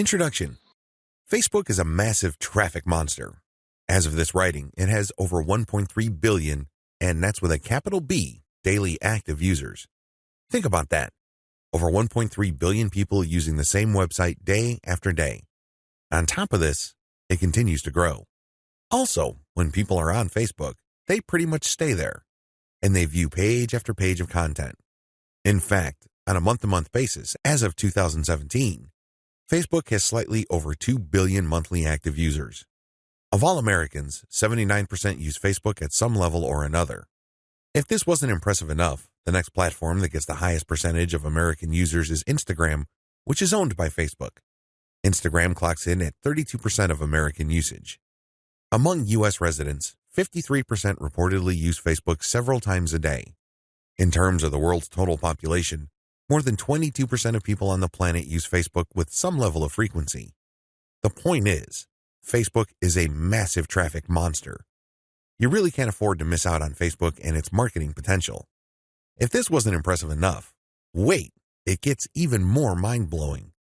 Introduction. Facebook is a massive traffic monster. As of this writing, it has over 1.3 billion, and that's with a capital B, daily active users. Think about that. Over 1.3 billion people using the same website day after day. On top of this, it continues to grow. Also, when people are on Facebook, they pretty much stay there, and they view page after page of content. In fact, on a month-to-month basis, as of 2017, Facebook has slightly over 2 billion monthly active users. Of all Americans, 79% use Facebook at some level or another. If this wasn't impressive enough, the next platform that gets the highest percentage of American users is Instagram, which is owned by Facebook. Instagram clocks in at 32% of American usage. Among U.S. residents, 53% reportedly use Facebook several times a day. In terms of the world's total population, more than 22% of people on the planet use Facebook with some level of frequency. The point is, Facebook is a massive traffic monster. You really can't afford to miss out on Facebook and its marketing potential. If this wasn't impressive enough, wait, it gets even more mind-blowing.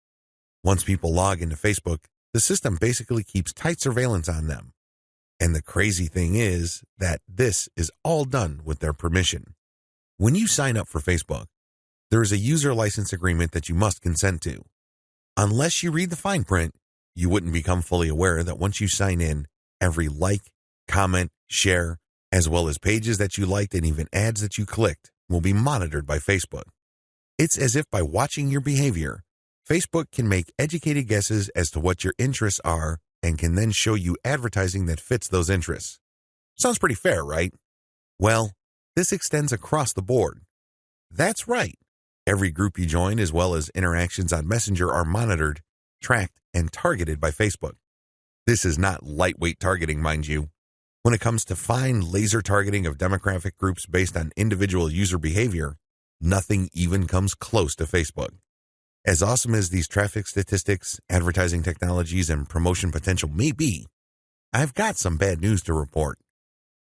Once people log into Facebook, the system basically keeps tight surveillance on them. And the crazy thing is that this is all done with their permission. When you sign up for Facebook, there is a user license agreement that you must consent to. Unless you read the fine print, you wouldn't become fully aware that once you sign in, every like, comment, share, as well as pages that you liked and even ads that you clicked will be monitored by Facebook. It's as if by watching your behavior, Facebook can make educated guesses as to what your interests are and can then show you advertising that fits those interests. Sounds pretty fair, right? Well, this extends across the board. That's right. Every group you join, as well as interactions on Messenger, are monitored, tracked, and targeted by Facebook. This is not lightweight targeting, mind you. When it comes to fine laser targeting of demographic groups based on individual user behavior, nothing even comes close to Facebook. As awesome as these traffic statistics, advertising technologies, and promotion potential may be, I've got some bad news to report.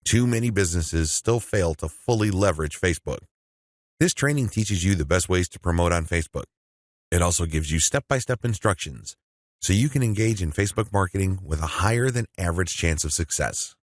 Too many businesses still fail to fully leverage Facebook. This training teaches you the best ways to promote on Facebook. It also gives you step-by-step instructions so you can engage in Facebook marketing with a higher than average chance of success.